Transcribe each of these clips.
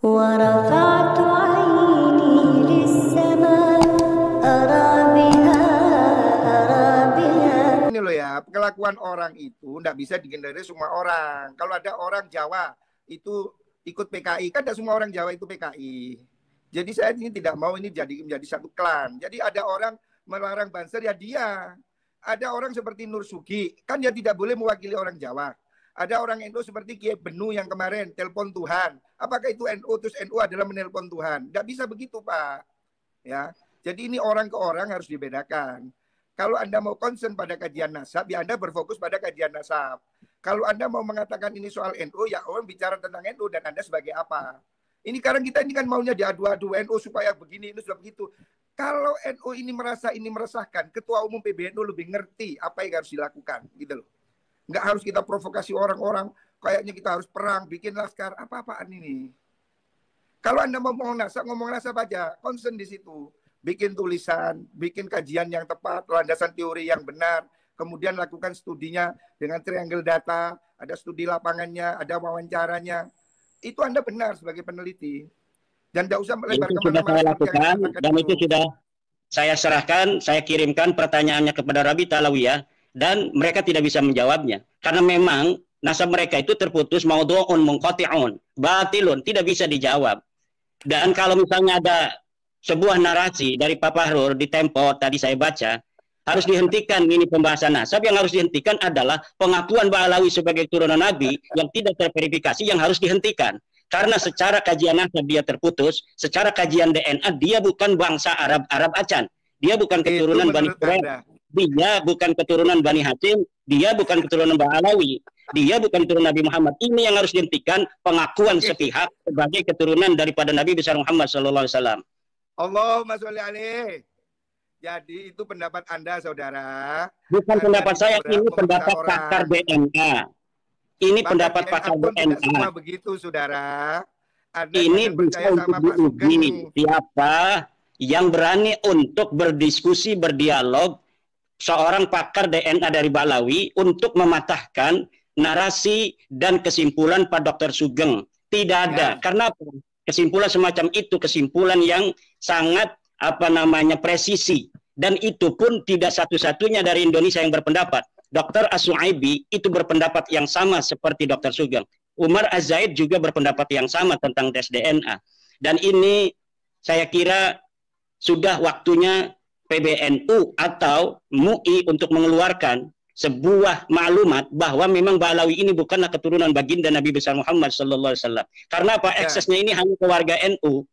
ورفعت عيني للسماء أرى بها Ini loh ya, kelakuan orang itu nggak bisa dihindari semua orang. Kalau ada orang Jawa itu ikut PKI, kan tidak semua orang Jawa itu PKI. Jadi saya ini tidak mau ini menjadi satu klan. Jadi ada orang melarang banser ya dia. Ada orang seperti Nur Sugi, kan dia tidak boleh mewakili orang Jawa. Ada orang NU seperti Kiai Benu yang kemarin telepon Tuhan. Apakah itu NU terus NU adalah menelpon Tuhan? Tidak bisa begitu, Pak. Ya. Jadi ini orang ke orang harus dibedakan. Kalau Anda mau concern pada kajian nasab, ya Anda berfokus pada kajian nasab. Kalau Anda mau mengatakan ini soal NU, ya orang bicara tentang NU dan Anda sebagai apa? Ini sekarang kita ini kan maunya diadu-adu NU supaya begini, ini supaya begitu. Kalau NU ini merasa ini meresahkan, Ketua Umum PBNU lebih ngerti apa yang harus dilakukan, gitu loh. Nggak harus kita provokasi orang-orang, kayaknya kita harus perang, bikin laskar, apa-apaan ini. Kalau Anda mau ngomong nasab aja, concern di situ. Bikin tulisan, bikin kajian yang tepat, landasan teori yang benar, kemudian lakukan studinya dengan triangle data, ada studi lapangannya, ada wawancaranya. Itu Anda benar sebagai peneliti. Dan tidak usah melebar itu sudah saya lakukan, dan itu sudah saya serahkan, saya kirimkan pertanyaannya kepada Rabi Talawiyah, dan mereka tidak bisa menjawabnya. Karena memang nasab mereka itu terputus, maudhu'un munqati'un, batilun, tidak bisa dijawab. Dan kalau misalnya ada sebuah narasi dari Pak Fahrur di Tempo tadi saya baca, harus dihentikan ini pembahasan nasab. Yang harus dihentikan adalah pengakuan Ba'alawi sebagai turunan Nabi yang tidak terverifikasi, yang harus dihentikan. Karena secara kajian nasab dia terputus, secara kajian DNA dia bukan bangsa Arab Acan, dia bukan keturunan Bani Quraisy, dia bukan keturunan Bani Hashim, dia bukan keturunan Ba'alawi, dia bukan keturunan Nabi Muhammad. Ini yang harus dihentikan, pengakuan sepihak sebagai keturunan daripada Nabi besar Muhammad SAW. Allahumma sholli alaih. Jadi itu pendapat Anda, saudara. Bukan pendapat saya, ini pendapat pakar DNA. Ini pendapat pakar DNA. Semua begitu, saudara. Anda ini bisa untuk diuji. Siapa yang berani untuk berdiskusi, berdialog, seorang pakar DNA dari Ba'alawi untuk mematahkan narasi dan kesimpulan Pak Dr. Sugeng? Tidak ada. Karena kesimpulan semacam itu kesimpulan yang sangat presisi, dan itu pun tidak satu-satunya dari Indonesia yang berpendapat. Dr. As-Su'aibi itu berpendapat yang sama seperti Dr. Sugeng. Umar Az-Zaid juga berpendapat yang sama tentang tes DNA. Dan ini saya kira sudah waktunya PBNU atau MUI untuk mengeluarkan sebuah maklumat bahwa memang Ba'alawi ini bukanlah keturunan baginda Nabi besar Muhammad SAW. Karena apa? Aksesnya ini hanya ke warga NU.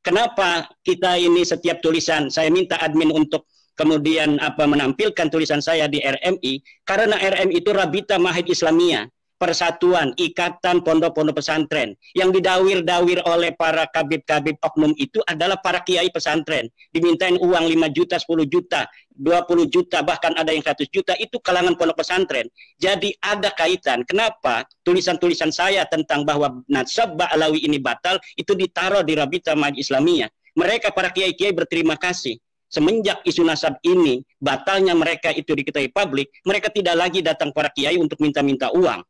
Kenapa kita ini setiap tulisan saya minta admin untuk kemudian menampilkan tulisan saya di RMI? Karena RMI itu Rabita Mahid Islamiyah, persatuan, ikatan pondok-pondok pesantren. Yang didawir-dawir oleh para kabib-kabib oknum itu adalah para kiai pesantren. Dimintain uang 5 juta, 10 juta, 20 juta, bahkan ada yang 100 juta, itu kalangan pondok pesantren. Jadi ada kaitan. Kenapa tulisan-tulisan saya tentang bahwa nasab Ba'alawi ini batal, itu ditaruh di Rabita Mahid Islamiyah. Mereka para kiai-kiai berterima kasih. Semenjak isu nasab ini, batalnya mereka itu diketahui publik, mereka tidak lagi datang para kiai untuk minta-minta uang.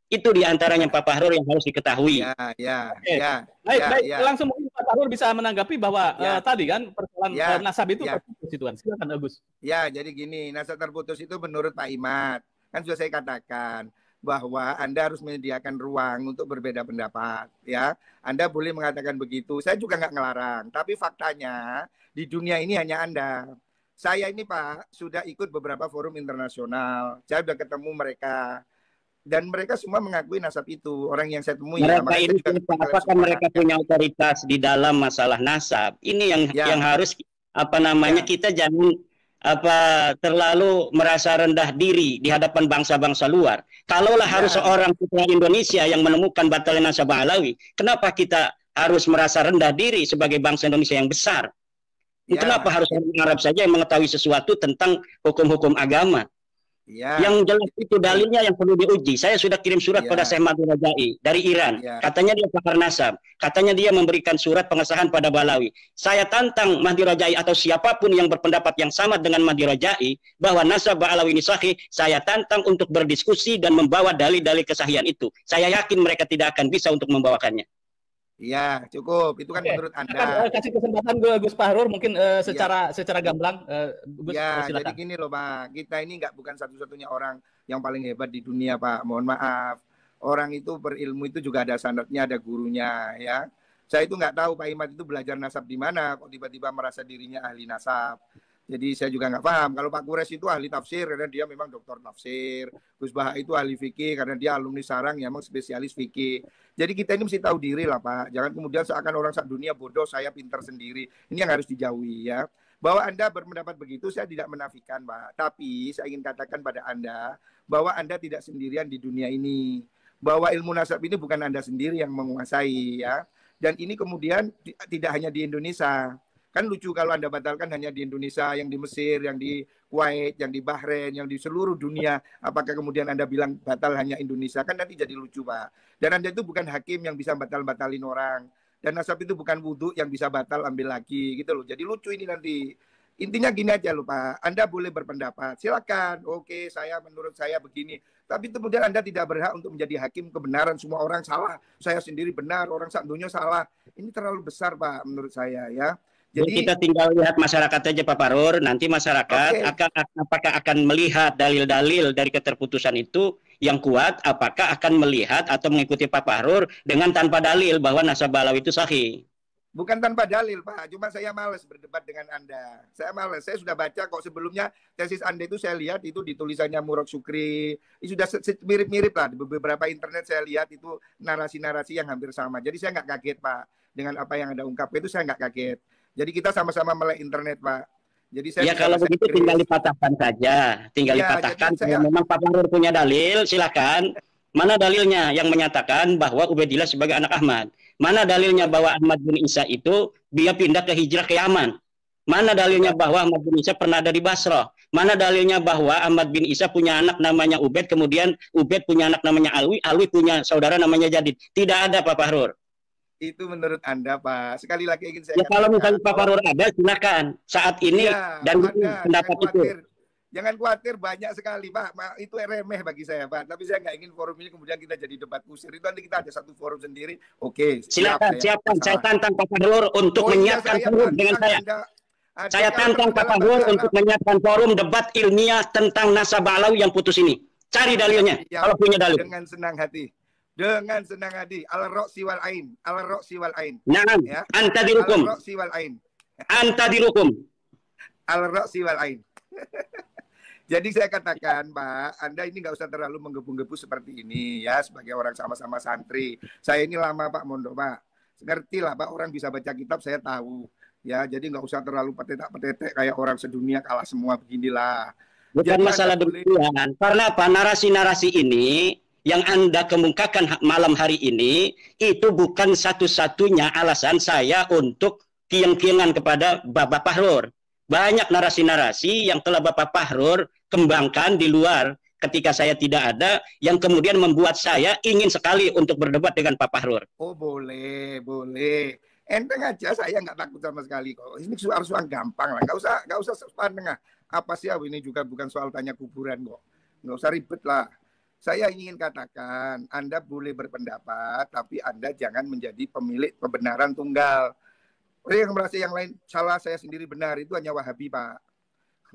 Itu diantaranya Pak Fahrur yang harus diketahui. Baik. Langsung mungkin Pak Fahrur bisa menanggapi bahwa tadi kan persoalan nasab itu terputus itu kan. Silakan Agus. Ya, jadi gini, nasab terputus itu menurut Pak Imad, kan sudah saya katakan bahwa Anda harus menyediakan ruang untuk berbeda pendapat. Ya, Anda boleh mengatakan begitu. Saya juga nggak ngelarang. Tapi faktanya di dunia ini hanya Anda. Saya ini Pak sudah ikut beberapa forum internasional. Saya sudah ketemu mereka. Dan mereka semua mengakui nasab itu. Orang yang saya temui. Mereka ini apakah mereka punya otoritas di dalam masalah nasab? Ini yang harus kita jangan terlalu merasa rendah diri di hadapan bangsa-bangsa luar. Kalaulah harus seorang putra Indonesia yang menemukan batalnya nasab Ba'alawi, kenapa kita harus merasa rendah diri sebagai bangsa Indonesia yang besar? Kenapa harus orang Arab saja yang mengetahui sesuatu tentang hukum-hukum agama? Yang jelas itu dalilnya yang perlu diuji. Saya sudah kirim surat pada Syekh Mahdi Rajai dari Iran. Katanya dia pakar nasab. Katanya dia memberikan surat pengesahan pada Ba'alawi. Saya tantang Mahdi Rajai atau siapapun yang berpendapat yang sama dengan Mahdi Rajai bahwa nasab Ba'alawi ini sahih. Saya tantang untuk berdiskusi dan membawa dalil-dalil kesahihan itu. Saya yakin mereka tidak akan bisa untuk membawakannya. Iya, cukup. Itu kan menurut Anda. Kasih kesempatan Gus Fahrur mungkin secara gamblang. Gus, ya, silakan. jadi gini loh Pak, kita ini bukan satu-satunya orang yang paling hebat di dunia Pak. Mohon maaf. Orang itu berilmu itu juga ada sanadnya, ada gurunya ya. Saya itu nggak tahu Pak Imad itu belajar nasab di mana, kok tiba-tiba merasa dirinya ahli nasab. Jadi saya juga nggak paham. Kalau Pak Kures itu ahli tafsir karena dia memang doktor tafsir. Gus Baha itu ahli fikih karena dia alumni Sarang yang memang spesialis fikih. Jadi kita ini mesti tahu diri lah Pak. Jangan kemudian seakan orang sak dunia bodoh, saya pintar sendiri. Ini yang harus dijauhi ya. Bahwa Anda berpendapat begitu saya tidak menafikan Pak. Tapi saya ingin katakan pada Anda bahwa Anda tidak sendirian di dunia ini. Bahwa ilmu nasab ini bukan Anda sendiri yang menguasai ya. Dan ini kemudian tidak hanya di Indonesia. Kan lucu kalau Anda batalkan hanya di Indonesia, yang di Mesir, yang di Kuwait, yang di Bahrain, yang di seluruh dunia. Apakah kemudian Anda bilang batal hanya Indonesia? Kan nanti jadi lucu, Pak. Dan Anda itu bukan hakim yang bisa batal-batalin orang. Dan nasab itu bukan wudhu yang bisa batal ambil lagi gitu loh. Jadi lucu ini nanti. Intinya gini aja loh Pak. Anda boleh berpendapat. Silakan. Oke, menurut saya begini. Tapi kemudian Anda tidak berhak untuk menjadi hakim kebenaran. Semua orang salah. Saya sendiri benar. Orang sak dunia salah. Ini terlalu besar Pak menurut saya ya. Jadi kita tinggal lihat masyarakat aja Pak Fahrur, nanti masyarakat apakah akan melihat dalil-dalil dari keterputusan itu yang kuat, apakah akan melihat atau mengikuti Pak Fahrur dengan tanpa dalil bahwa nasab Balawi itu sahih. Bukan tanpa dalil Pak, cuma saya malas berdebat dengan Anda. Saya malas, saya sudah baca kok sebelumnya tesis Anda itu saya lihat itu di tulisannya Murad Sukri. Itu sudah mirip-mirip lah, di beberapa internet saya lihat itu narasi-narasi yang hampir sama. Jadi saya nggak kaget Pak, dengan apa yang Anda ungkap itu saya nggak kaget. Jadi kita sama-sama melek internet, Pak. Jadi saya kalau begitu tinggal dipatahkan saja, tinggal dipatahkan. Kalau memang Pak Fahrur punya dalil, silakan. Mana dalilnya yang menyatakan bahwa Ubaidillah sebagai anak Ahmad? Mana dalilnya bahwa Ahmad bin Isa itu dia pindah ke hijrah ke Yaman? Mana dalilnya bahwa Ahmad bin Isa pernah ada di Basrah? Mana dalilnya bahwa Ahmad bin Isa punya anak namanya Ubaid, kemudian Ubaid punya anak namanya Alwi, Alwi punya saudara namanya Jadid? Tidak ada Pak Fahrur. Itu menurut Anda, Pak. Sekali lagi ingin saya kalau misalnya Pak Fahrur ada, silakan. Saat ini dan pendapat itu. Jangan khawatir, banyak sekali, Pak. Itu remeh bagi saya, Pak. Tapi saya nggak ingin forum ini kemudian kita jadi debat kusir. Itu nanti kita ada satu forum sendiri. Oke, silakan. Saya tantang Pak Fahrur untuk menyiapkan forum dengan saya. Saya tantang Pak Fahrur untuk menyiapkan forum debat ilmiah tentang nasab Balawi yang putus ini. Cari dalilnya, kalau punya dalil. Dengan senang hati. Dengan senang hati, al-ra'si wal ain, al-ra'si wal ain. Nah, ya. Anta dihukum. Al-ra'si wal ain. Anta dihukum. Al-ra'si wal ain. Jadi saya katakan, Pak, Anda ini nggak usah terlalu menggebu-gebu seperti ini ya, sebagai orang sama-sama santri. Saya ini lama Pak Mondok, Pak. Ngerti lah, Pak, orang bisa baca kitab saya tahu. Ya, jadi nggak usah terlalu petetek-petetek kayak orang sedunia kalah semua beginilah. Bukan jadi masalah demikian. Karena apa? Narasi-narasi ini yang Anda kemukakan malam hari ini itu bukan satu-satunya alasan saya untuk kieng-kiengan kepada Bapak Fahrur. Banyak narasi-narasi yang telah Bapak Fahrur kembangkan di luar ketika saya tidak ada, yang kemudian membuat saya ingin sekali untuk berdebat dengan Pak Fahrur. Oh boleh, boleh. Enteng aja, saya nggak takut sama sekali kok. Ini soal gampang lah, nggak usah tengah. Apa sih ini juga bukan soal tanya kuburan kok. Nggak usah ribet lah. Saya ingin katakan, Anda boleh berpendapat, tapi Anda jangan menjadi pemilik kebenaran tunggal. Yang merasa yang lain salah, saya sendiri benar, itu hanya Wahabi, Pak.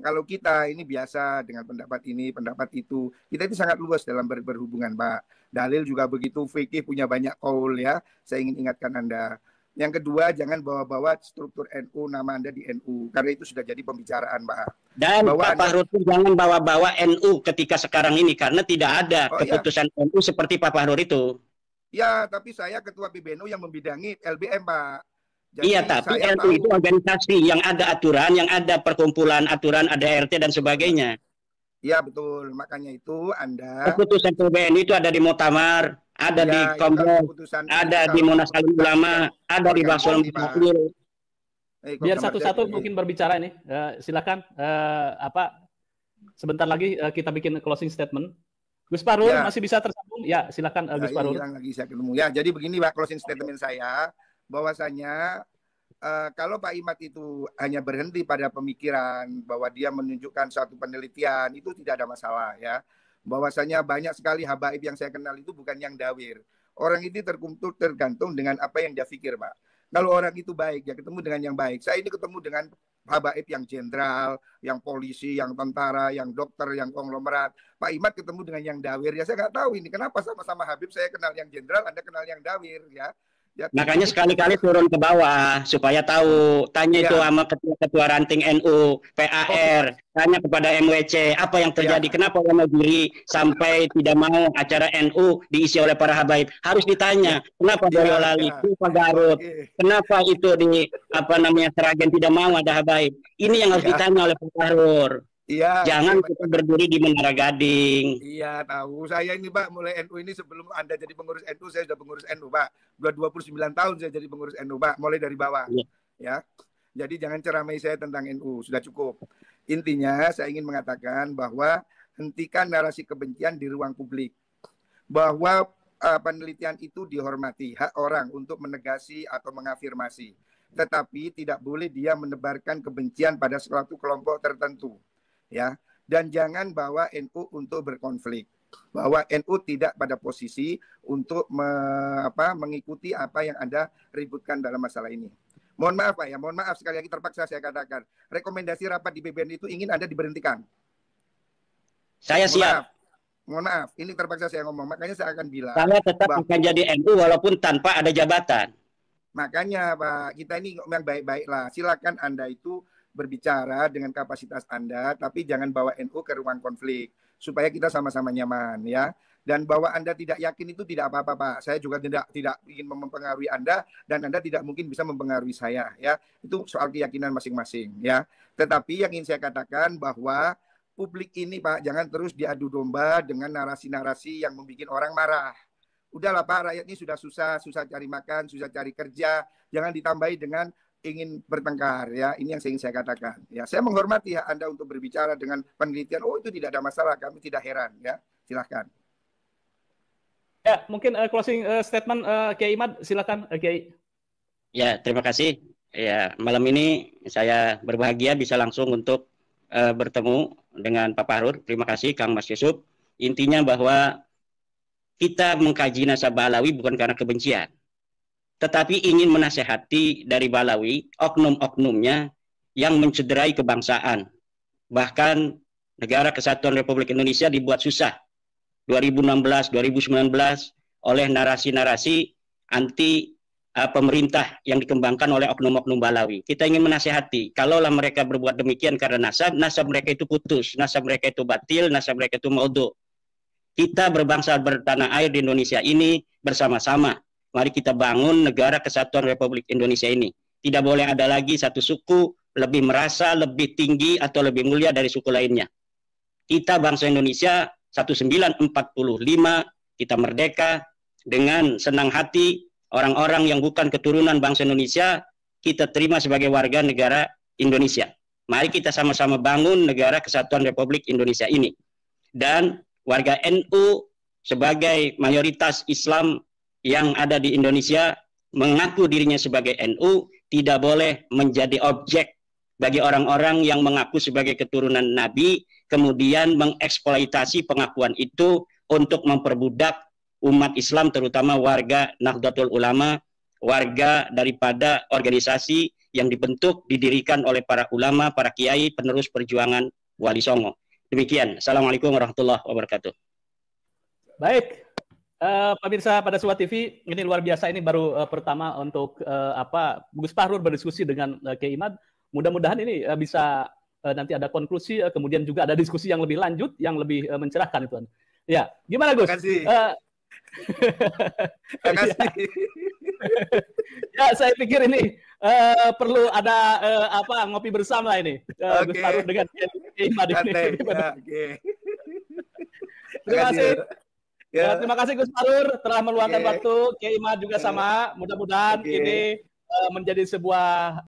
Kalau kita ini biasa dengan pendapat ini, pendapat itu, kita itu sangat luas dalam berhubungan, Pak. Dalil juga begitu, fikih punya banyak kaul ya. Saya ingin ingatkan Anda. Yang kedua, jangan bawa-bawa struktur NU, nama Anda di NU. Karena itu sudah jadi pembicaraan, Pak. Dan Pak Fahrur jangan bawa-bawa NU ketika sekarang ini. Karena tidak ada keputusan NU seperti Pak Fahrur itu. Ya, tapi saya ketua PBNU yang membidangi LBM, Pak. Jadi iya, tapi NU itu organisasi yang ada aturan, yang ada perkumpulan aturan, ada RT dan sebagainya. Iya, betul. Makanya itu Anda... Keputusan PBNU itu ada di Muktamar, ada di Kompleks, ada di Munas Alim Ulama, ada di Basul Mufakir. Biar satu-satu mungkin berbicara ini. Silakan. Sebentar lagi kita bikin closing statement. Gus Fahrur masih bisa tersambung? Ya, silakan Gus Fahrur. Hilang lagi saya ketemu. Ya, jadi begini Pak, closing statement saya, bahwasanya kalau Pak Imad itu hanya berhenti pada pemikiran bahwa dia menunjukkan suatu penelitian, itu tidak ada masalah ya. Bahwasanya banyak sekali habaib yang saya kenal itu bukan yang dawir. Orang itu tergantung dengan apa yang dia pikir, Pak. Kalau orang itu baik, ya ketemu dengan yang baik. Saya ini ketemu dengan habaib yang jenderal, yang polisi, yang tentara, yang dokter, yang konglomerat. Pak Imad ketemu dengan yang dawir. Ya saya nggak tahu ini kenapa sama-sama Habib saya kenal yang jenderal, Anda kenal yang dawir, ya. Ya, makanya sekali-kali turun ke bawah supaya tahu. Tanya itu sama ketua ranting NU, PAR, tanya kepada MWC apa yang terjadi, kenapa Wonogiri sampai tidak mau acara NU diisi oleh para habaib. Harus ditanya, kenapa Boyolali, kenapa Garut, kenapa itu di Seragen tidak mau ada habaib. Ini yang harus ditanya oleh Pak Fahrur. Iya. Jangan kita berdiri di Menara Gading. Iya, tahu. Saya ini, Pak, mulai NU ini sebelum Anda jadi pengurus NU, saya sudah pengurus NU, Pak. 29 tahun saya jadi pengurus NU, Pak, mulai dari bawah. Ya. Jadi jangan ceramai saya tentang NU, sudah cukup. Intinya saya ingin mengatakan bahwa hentikan narasi kebencian di ruang publik. Bahwa penelitian itu dihormati, hak orang untuk menegasi atau mengafirmasi. Tetapi tidak boleh dia menebarkan kebencian pada suatu kelompok tertentu. Ya, dan jangan bawa NU untuk berkonflik, bahwa NU tidak pada posisi untuk mengikuti apa yang Anda ributkan dalam masalah ini. Mohon maaf, Pak, ya, mohon maaf sekali lagi terpaksa saya katakan, rekomendasi rapat di PBN itu ingin Anda diberhentikan. Saya siap. Mohon maaf, ini terpaksa saya ngomong, makanya saya akan bilang. Saya tetap akan jadi NU walaupun tanpa ada jabatan. Makanya, Pak, kita ini yang baik-baik lah. Silakan Anda itu berbicara dengan kapasitas Anda, tapi jangan bawa NU ke ruang konflik supaya kita sama-sama nyaman, ya. Dan bahwa Anda tidak yakin itu tidak apa-apa, Pak. Saya juga tidak ingin mempengaruhi Anda dan Anda tidak mungkin bisa mempengaruhi saya, ya. Itu soal keyakinan masing-masing, ya. Tetapi yang ingin saya katakan bahwa publik ini, Pak, jangan terus diadu domba dengan narasi-narasi yang membuat orang marah. Udahlah, Pak, rakyat ini sudah susah cari makan, susah cari kerja, jangan ditambahi dengan ingin bertengkar, ya. Ini yang ingin saya katakan, ya. Saya menghormati hak Anda untuk berbicara dengan penelitian. Oh, itu tidak ada masalah, kami tidak heran, ya. Silahkan. Ya, mungkin closing statement Kiai Imad, silakan Kiai. Ya, terima kasih. Ya, malam ini saya berbahagia bisa langsung untuk bertemu dengan Pak Fahrur. Terima kasih Kang Mas Yusuf. Intinya bahwa kita mengkaji nasab Balawi bukan karena kebencian, tetapi ingin menasehati dari Balawi oknum-oknumnya yang mencederai kebangsaan. Bahkan Negara Kesatuan Republik Indonesia dibuat susah 2016, 2019 oleh narasi-narasi anti pemerintah yang dikembangkan oleh oknum-oknum Balawi. Kita ingin menasehati, kalaulah mereka berbuat demikian karena nasab mereka itu putus, nasab mereka itu batil, nasab mereka itu maudhu. Kita berbangsa bertanah air di Indonesia ini bersama-sama. Mari kita bangun Negara Kesatuan Republik Indonesia ini. Tidak boleh ada lagi satu suku lebih merasa lebih tinggi atau lebih mulia dari suku lainnya. Kita bangsa Indonesia 1945, kita merdeka dengan senang hati. Orang-orang yang bukan keturunan bangsa Indonesia kita terima sebagai warga negara Indonesia. Mari kita sama-sama bangun Negara Kesatuan Republik Indonesia ini. Dan warga NU sebagai mayoritas Islam yang ada di Indonesia mengaku dirinya sebagai NU tidak boleh menjadi objek bagi orang-orang yang mengaku sebagai keturunan Nabi kemudian mengeksploitasi pengakuan itu untuk memperbudak umat Islam, terutama warga Nahdlatul Ulama, warga daripada organisasi yang dibentuk, didirikan oleh para ulama, para kiai, penerus perjuangan Wali Songo. Demikian. Assalamualaikum warahmatullahi wabarakatuh. Baik, pemirsa pada Suara TV, ini luar biasa. Ini baru pertama untuk Gus Fahrur berdiskusi dengan Kiai Imad. Mudah-mudahan ini bisa nanti ada konklusi, kemudian juga ada diskusi yang lebih lanjut, yang lebih mencerahkan itu. Ya, gimana Gus? Terima kasih. Terima kasih. Ya, saya pikir ini perlu ada ngopi bersama ini. Gus Fahrur dengan Kiai Imad ini. Terima kasih. Ya. Terima kasih Gus Fahrur telah meluangkan waktu. Kiai Imad juga sama. Mudah-mudahan ini menjadi sebuah